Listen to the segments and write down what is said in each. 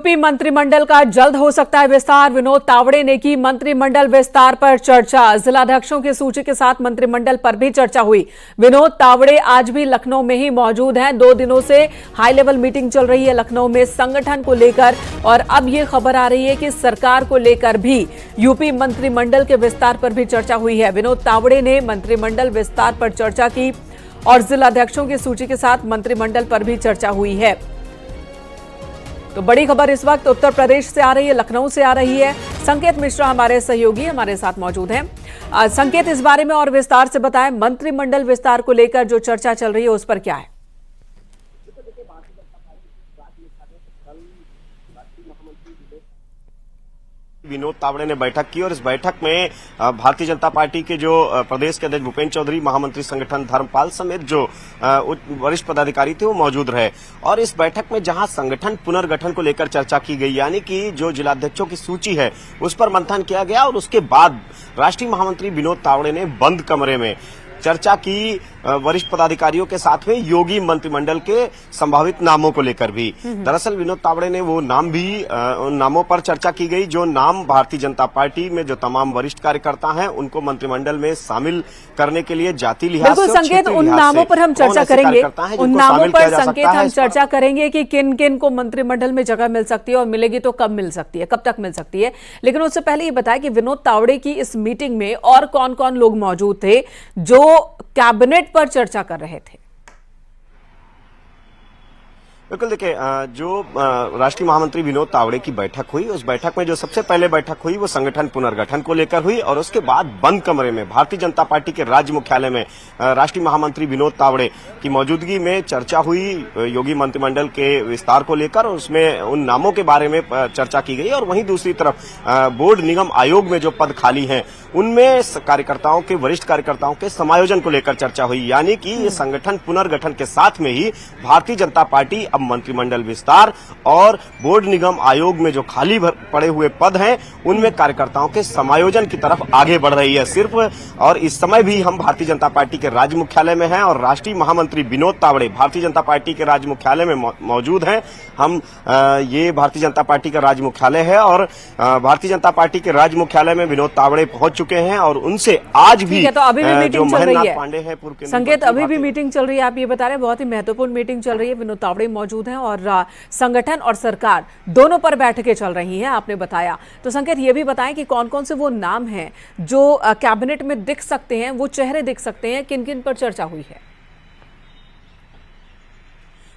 UP मंत्रिमंडल का जल्द हो सकता है विस्तार। विनोद तावड़े ने की मंत्रिमंडल विस्तार पर चर्चा। जिलाध्यक्षों की सूची के साथ मंत्रिमंडल पर भी चर्चा हुई। विनोद तावड़े आज भी लखनऊ में ही मौजूद हैं। 2 दिनों से हाई लेवल मीटिंग चल रही है लखनऊ में संगठन को लेकर, और अब यह खबर आ रही है कि सरकार को लेकर भी यूपी मंत्रिमंडल के विस्तार पर भी चर्चा हुई है। विनोद तावड़े ने मंत्रिमंडल विस्तार पर चर्चा की और जिलाध्यक्षों की सूची के साथ मंत्रिमंडल पर भी चर्चा हुई है। तो बड़ी खबर इस वक्त उत्तर प्रदेश से आ रही है, लखनऊ से आ रही है। संकेत मिश्रा हमारे सहयोगी हमारे साथ मौजूद हैं। संकेत, इस बारे में और विस्तार से बताएं, मंत्रिमंडल विस्तार को लेकर जो चर्चा चल रही है उस पर क्या है? विनोद तावड़े ने बैठक की और इस बैठक में भारतीय जनता पार्टी के जो प्रदेश के अध्यक्ष भूपेंद्र चौधरी, महामंत्री संगठन धर्मपाल समेत जो वरिष्ठ पदाधिकारी थे वो मौजूद रहे। और इस बैठक में जहां संगठन पुनर्गठन को लेकर चर्चा की गई, यानी कि जो जिलाध्यक्षों की सूची है उस पर मंथन किया गया, और उसके बाद राष्ट्रीय महामंत्री विनोद तावड़े ने बंद कमरे में चर्चा की वरिष्ठ पदाधिकारियों के साथ में योगी मंत्रिमंडल के संभावित नामों को लेकर भी। दरअसल विनोद तावड़े ने वो नाम भी उन नामों पर चर्चा की गई जो नाम भारतीय जनता पार्टी में जो तमाम वरिष्ठ कार्यकर्ता हैं उनको मंत्रिमंडल में शामिल करने के लिए जाति लिहाज से, संकेत, उन नामों पर हम चर्चा करेंगे। उन नामों पर संकेत हम चर्चा करेंगे कि किन किन को मंत्रिमंडल में जगह मिल सकती है और मिलेगी तो कब मिल सकती है, कब तक मिल सकती है। लेकिन उससे पहले ये बताया कि विनोद तावड़े की इस मीटिंग में और कौन कौन लोग मौजूद थे जो कैबिनेट पर चर्चा कर रहे थे। बिल्कुल, देखिए, जो राष्ट्रीय महामंत्री विनोद तावड़े की बैठक हुई, उस बैठक में जो सबसे पहले बैठक हुई वो संगठन पुनर्गठन को लेकर हुई, और उसके बाद बंद कमरे में भारतीय जनता पार्टी के राज्य मुख्यालय में राष्ट्रीय महामंत्री विनोद तावड़े की मौजूदगी में चर्चा हुई योगी मंत्रिमंडल के विस्तार को लेकर, और उसमें उन नामों के बारे में चर्चा की गई। और वहीं दूसरी तरफ बोर्ड निगम आयोग में जो पद खाली हैं उनमें कार्यकर्ताओं के, वरिष्ठ कार्यकर्ताओं के समायोजन को लेकर चर्चा हुई, यानी कि ये संगठन पुनर्गठन के साथ में ही भारतीय जनता पार्टी अब मंत्रिमंडल विस्तार और बोर्ड निगम आयोग में जो खाली पड़े हुए पद हैं उनमें कार्यकर्ताओं के समायोजन की तरफ आगे बढ़ रही है सिर्फ। और इस समय भी हम भारतीय जनता पार्टी के राज्य मुख्यालय में हैं और राष्ट्रीय महामंत्री विनोद तावड़े भारतीय जनता पार्टी के राज्य मुख्यालय में मौजूद हैं। हम ये भारतीय जनता पार्टी का राज्य मुख्यालय है और भारतीय जनता पार्टी के राज्य मुख्यालय में विनोद तावड़े पहुंच चुके हैं, और उनसे आज भी तो अभी भी मीटिंग चल रही है। पांडे हैं पूर्व संकेत, अभी भी मीटिंग चल रही है, आप ये बता रहे हैं, बहुत ही महत्वपूर्ण मीटिंग चल रही है। विनोद तावड़े मौजूद हैं और संगठन और सरकार दोनों पर बैठकें चल रही हैं, आपने बताया। तो संकेत, ये भी बताएं कि कौन कौन से वो नाम हैं जो कैबिनेट में दिख सकते हैं, वो चेहरे दिख सकते हैं, किन किन पर चर्चा हुई है?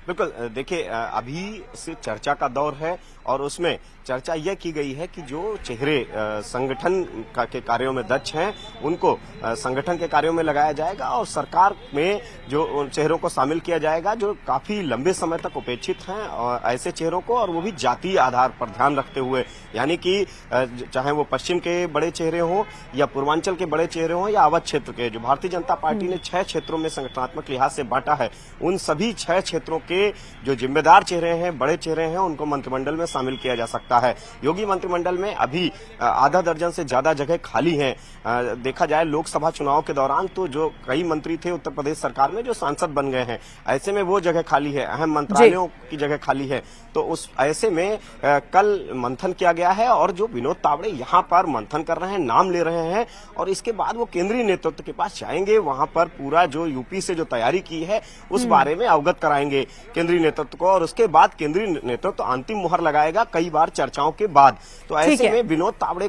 बिल्कुल, देखिए, अभी से चर्चा का दौर है और उसमें चर्चा यह की गई है कि जो चेहरे संगठन के कार्यों में दक्ष हैं उनको संगठन के कार्यों में लगाया जाएगा, और सरकार में जो उन चेहरों को शामिल किया जाएगा जो काफी लंबे समय तक उपेक्षित हैं, और ऐसे चेहरों को, और वो भी जातीय आधार पर ध्यान रखते हुए, यानी कि चाहे वो पश्चिम के बड़े चेहरे हों या पूर्वांचल के बड़े चेहरे हों या अवध क्षेत्र के, जो भारतीय जनता पार्टी ने 6 क्षेत्रों में संगठनात्मक लिहाज से बांटा है, उन सभी 6 क्षेत्रों के जो जिम्मेदार चेहरे हैं, बड़े चेहरे हैं, उनको मंत्रिमंडल में शामिल किया जा सकता है। योगी मंत्रिमंडल में अभी आधा दर्जन से ज्यादा जगह खाली हैं। देखा जाए लोकसभा चुनाव के दौरान तो जो कई मंत्री थे उत्तर प्रदेश सरकार में जो सांसद बन गए हैं, ऐसे में वो जगह खाली है, अहम मंत्रालयों की जगह खाली है। तो उस ऐसे में कल मंथन किया गया है, और जो विनोद तावड़े यहाँ पर मंथन कर रहे हैं, नाम ले रहे हैं, और इसके बाद वो केंद्रीय नेतृत्व के पास जाएंगे, वहां पर पूरा जो यूपी से जो तैयारी की है उस बारे में अवगत कराएंगे केंद्रीय नेतृत्व को, और उसके बाद केंद्रीय नेतृत्व अंतिम मुहर लगाएगा कई बार चर्चाओं के बाद। तो ऐसे में विनोद तावड़े